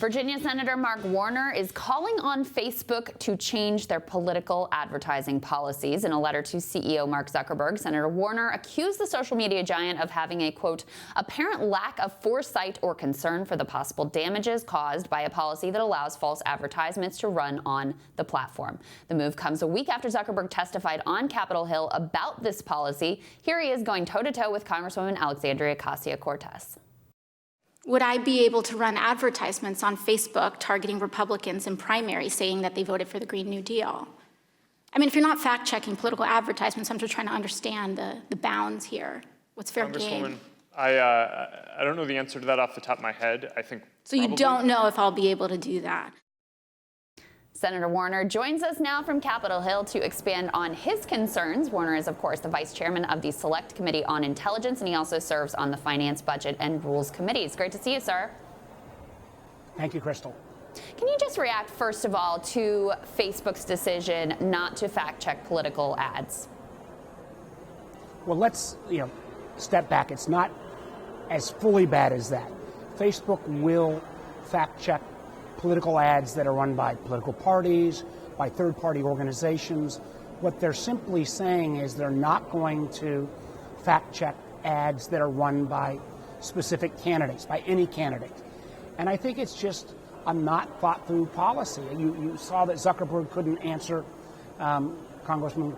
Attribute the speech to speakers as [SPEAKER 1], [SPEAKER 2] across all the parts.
[SPEAKER 1] Virginia Senator Mark Warner is calling on Facebook to change their political advertising policies. In a letter to CEO Mark Zuckerberg, Senator Warner accused the social media giant of having a, quote, apparent lack of foresight or concern for the possible damages caused by a policy that allows false advertisements to run on the platform. The move comes a week after Zuckerberg testified on Capitol Hill about this policy. Here he is going toe-to-toe with Congresswoman Alexandria Ocasio-Cortez.
[SPEAKER 2] Would I be able to run advertisements on Facebook targeting Republicans in primaries saying that they voted for the Green New Deal? I mean, if you're not fact-checking political advertisements, I'm just trying to understand the bounds here. What's fair game?
[SPEAKER 3] I don't know the answer to that off the top of my head. I think
[SPEAKER 2] so. You don't know if I'll be able to do that.
[SPEAKER 1] Senator Warner joins us now from Capitol Hill to expand on his concerns. Warner is, of course, the vice chairman of the Select Committee on Intelligence, and he also serves on the Finance, Budget, and Rules Committees. Great to see you, sir.
[SPEAKER 4] Thank you, Crystal.
[SPEAKER 1] Can you just react, first of all, to Facebook's decision not to fact-check political ads?
[SPEAKER 4] Well, let's step back. It's not as fully bad as that. Facebook will fact-check political ads that are run by political parties, by third-party organizations. What they're simply saying is they're not going to fact-check ads that are run by specific candidates, by any candidate. And I think it's just a not thought-through policy. You saw that Zuckerberg couldn't answer Congressman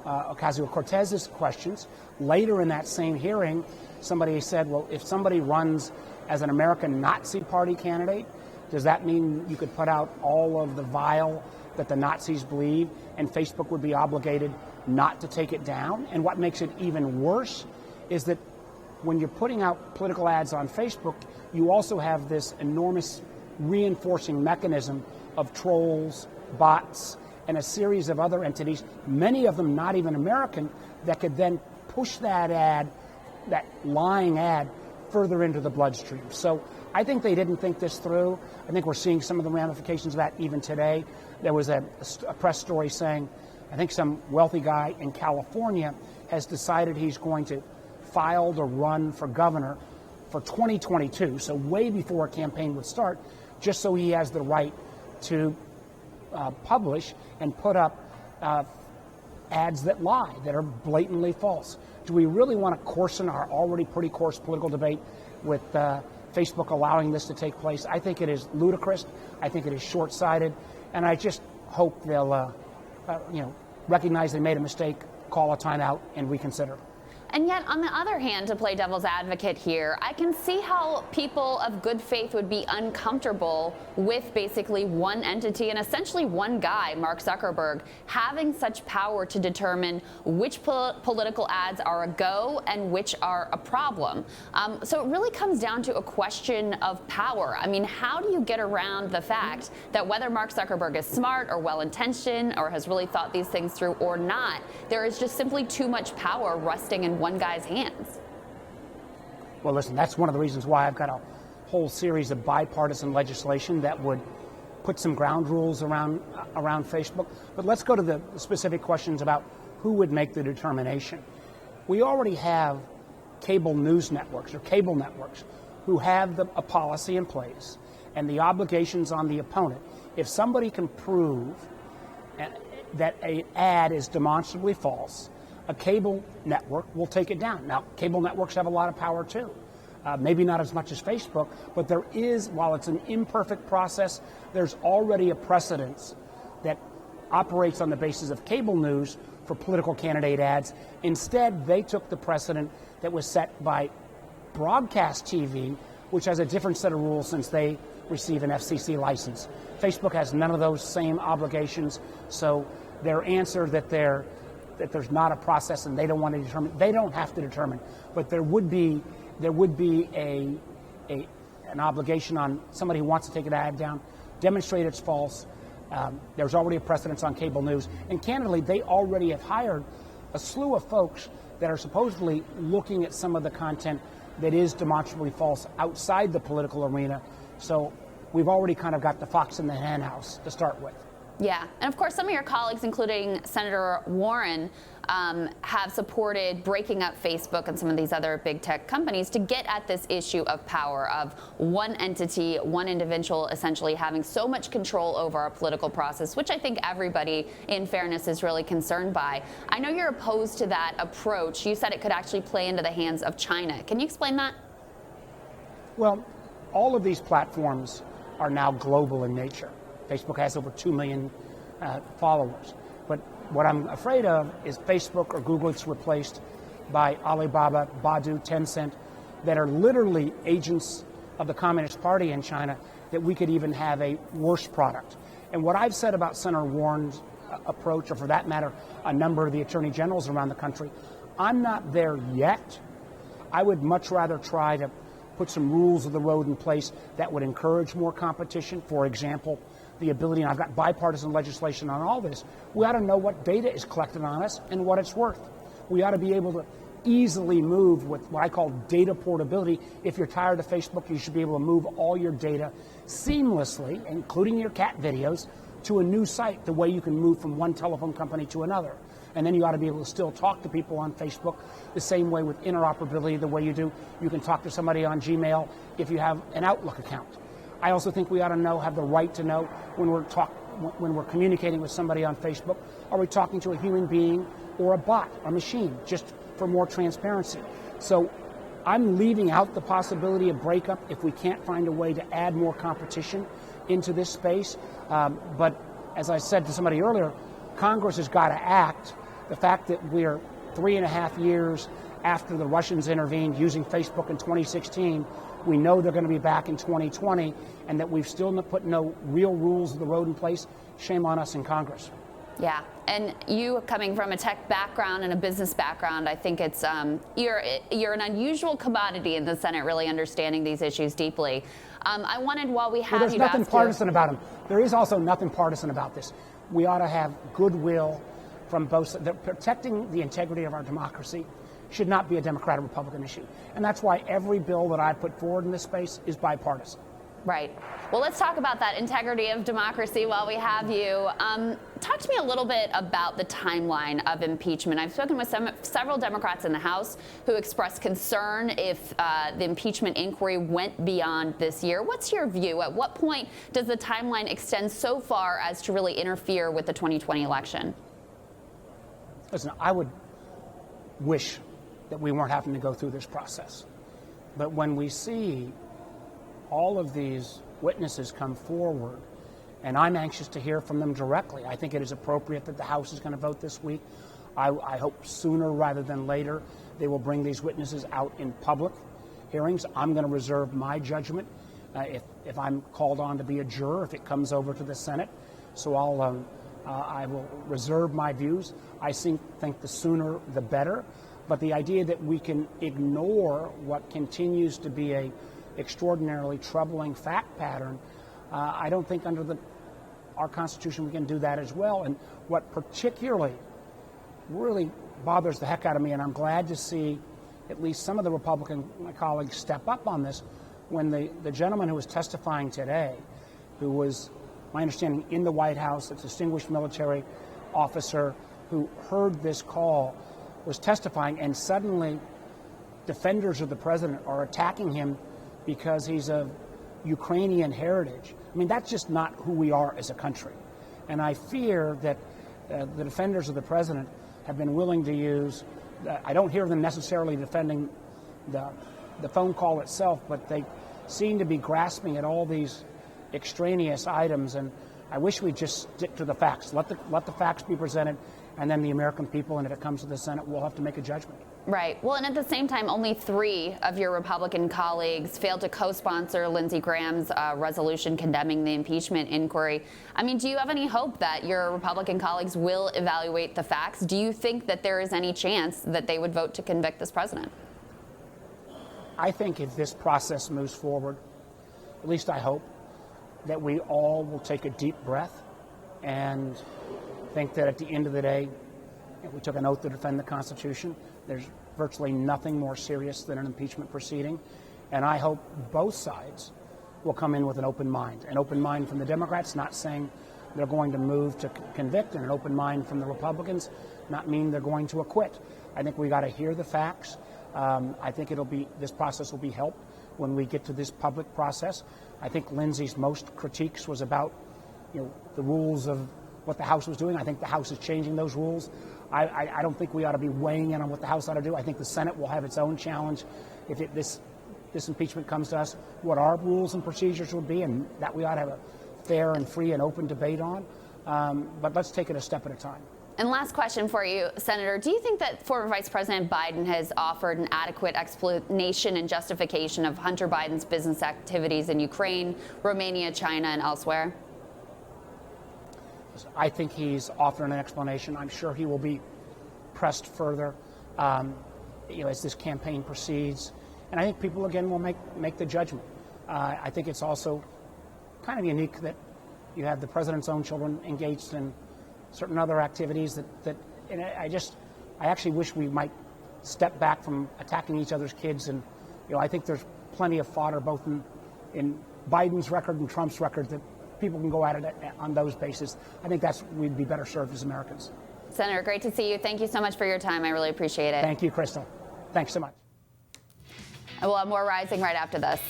[SPEAKER 4] Ocasio-Cortez's questions. Later in that same hearing, somebody said, well, if somebody runs as an American Nazi Party candidate, does that mean you could put out all of the vile that the Nazis believe and Facebook would be obligated not to take it down? And what makes it even worse is that when you're putting out political ads on Facebook, you also have this enormous reinforcing mechanism of trolls, bots, and a series of other entities, many of them not even American, that could then push that ad, that lying ad, further into the bloodstream. So I think they didn't think this through. I think we're seeing some of the ramifications of that even today. There was a press story saying, I think some wealthy guy in California has decided he's going to file to run for governor for 2022, so way before a campaign would start, just so he has the right to publish and put up ads that lie, that are blatantly false. Do we really want to coarsen our already pretty coarse political debate with Facebook allowing this to take place? I think it is ludicrous. I think it is short-sighted, and I just hope they'll, recognize they made a mistake, call a timeout, and reconsider.
[SPEAKER 1] And yet, on the other hand, to play devil's advocate here, I can see how people of good faith would be uncomfortable with basically one entity and essentially one guy, Mark Zuckerberg, having such power to determine which political ads are a go and which are a problem. So it really comes down to a question of power. I mean, how do you get around the fact that whether Mark Zuckerberg is smart or well-intentioned or has really thought these things through or not, there is just simply too much power resting in one guy's hands?
[SPEAKER 4] Well, listen, that's one of the reasons why I've got a whole series of bipartisan legislation that would put some ground rules around Facebook. But let's go to the specific questions about who would make the determination. We already have cable news networks or cable networks who have a policy in place and the obligations on the opponent. If somebody can prove that an ad is demonstrably false, a cable network will take it down. Now, cable networks have a lot of power too. Maybe not as much as Facebook, but there is, while it's an imperfect process, there's already a precedence that operates on the basis of cable news for political candidate ads. Instead, they took the precedent that was set by broadcast TV, which has a different set of rules since they receive an FCC license. Facebook has none of those same obligations, so their answer that there's not a process and they don't want to determine, they don't have to determine, but there would be an obligation on somebody who wants to take an ad down, demonstrate it's false. There's already a precedence on cable news, and candidly, they already have hired a slew of folks that are supposedly looking at some of the content that is demonstrably false outside the political arena. So we've already kind of got the fox in the hen house to start with.
[SPEAKER 1] Yeah, and of course, some of your colleagues, including Senator Warren, have supported breaking up Facebook and some of these other big tech companies to get at this issue of power, of one entity, one individual essentially having so much control over our political process, which I think everybody, in fairness, is really concerned by. I know you're opposed to that approach. You said it could actually play into the hands of China. Can you explain that?
[SPEAKER 4] Well, all of these platforms are now global in nature. Facebook has over 2 million followers. But what I'm afraid of is Facebook or Google gets replaced by Alibaba, Baidu, Tencent, that are literally agents of the Communist Party in China, that we could even have a worse product. And what I've said about Senator Warren's approach, or for that matter, a number of the attorney generals around the country, I'm not there yet. I would much rather try to put some rules of the road in place that would encourage more competition. For example, the ability, and I've got bipartisan legislation on all this, we ought to know what data is collected on us and what it's worth. We ought to be able to easily move with what I call data portability. If you're tired of Facebook, you should be able to move all your data seamlessly, including your cat videos, to a new site, the way you can move from one telephone company to another. And then you ought to be able to still talk to people on Facebook the same way with interoperability, the way you do. You can talk to somebody on Gmail if you have an Outlook account. I also think we ought to have the right to know when we're communicating with somebody on Facebook, are we talking to a human being or a bot or machine, just for more transparency. So I'm leaving out the possibility of breakup if we can't find a way to add more competition into this space. But as I said to somebody earlier, Congress has got to act. The fact that we're 3.5 years after the Russians intervened using Facebook in 2016, we know they're going to be back in 2020, and that we've still put no real rules of the road in place. Shame on us in Congress.
[SPEAKER 1] Yeah, and you coming from a tech background and a business background, I think it's you're an unusual commodity in the Senate, really understanding these issues deeply. I wanted, while we have
[SPEAKER 4] there's
[SPEAKER 1] you,
[SPEAKER 4] nothing partisan about them. There is also nothing partisan about this. We ought to have goodwill from both. Protecting the integrity of our democracy should not be a Democrat or Republican issue. And that's why every bill that I put forward in this space is bipartisan.
[SPEAKER 1] Right. Well, let's talk about that integrity of democracy while we have you. Talk to me a little bit about the timeline of impeachment. I've spoken with several Democrats in the House who expressed concern if the impeachment inquiry went beyond this year. What's your view? At what point does the timeline extend so far as to really interfere with the 2020 election?
[SPEAKER 4] Listen, I would wish that we weren't having to go through this process. But when we see all of these witnesses come forward, and I'm anxious to hear from them directly, I think it is appropriate that the House is going to vote this week. I hope sooner rather than later they will bring these witnesses out in public hearings. I'm going to reserve my judgment if I'm called on to be a juror, if it comes over to the Senate. So I will reserve my views. I think the sooner the better. But the idea that we can ignore what continues to be a extraordinarily troubling fact pattern, I don't think under our Constitution we can do that as well. And what particularly really bothers the heck out of me, and I'm glad to see at least some of the Republican colleagues step up on this, when the gentleman who was testifying today, who was, my understanding, in the White House, a distinguished military officer who heard this call, was testifying, and suddenly defenders of the president are attacking him because he's of Ukrainian heritage. I mean, that's just not who we are as a country. And I fear that the defenders of the president have been willing to use, I don't hear them necessarily defending the phone call itself, but they seem to be grasping at all these extraneous items. And I wish we'd just stick to the facts. Let the facts be presented, and then the American people, and if it comes to the Senate, we'll have to make a judgment.
[SPEAKER 1] Right. Well, and at the same time, only 3 of your Republican colleagues failed to co-sponsor Lindsey Graham's resolution condemning the impeachment inquiry. I mean, do you have any hope that your Republican colleagues will evaluate the facts? Do you think that there is any chance that they would vote to convict this president?
[SPEAKER 4] I think if this process moves forward, at least I hope, that we all will take a deep breath and think that at the end of the day, we took an oath to defend the Constitution. There's virtually nothing more serious than an impeachment proceeding. And I hope both sides will come in with an open mind from the Democrats, not saying they're going to move to convict, and an open mind from the Republicans not mean they're going to acquit. I think we got to hear the facts. I think this process will be helped when we get to this public process. I think Lindsey's most critiques was about, the rules of what the House was doing. I think the House is changing those rules. I don't think we ought to be weighing in on what the House ought to do. I think the Senate will have its own challenge if this impeachment comes to us, what our rules and procedures would be, and that we ought to have a fair and free and open debate on. But let's take it a step at a time.
[SPEAKER 1] And last question for you, Senator. Do you think that former Vice President Biden has offered an adequate explanation and justification of Hunter Biden's business activities in Ukraine, Romania, China, and elsewhere?
[SPEAKER 4] I think he's offered an explanation. I'm sure he will be pressed further, as this campaign proceeds. And I think people, again, will make the judgment. I think it's also kind of unique that you have the president's own children engaged in certain other activities and I actually wish we might step back from attacking each other's kids. And, I think there's plenty of fodder both in Biden's record and Trump's record that people can go at it on those bases. I think we'd be better served as Americans.
[SPEAKER 1] Senator, great to see you. Thank you so much for your time. I really appreciate it.
[SPEAKER 4] Thank you, Crystal. Thanks so much.
[SPEAKER 1] And we'll have more Rising right after this.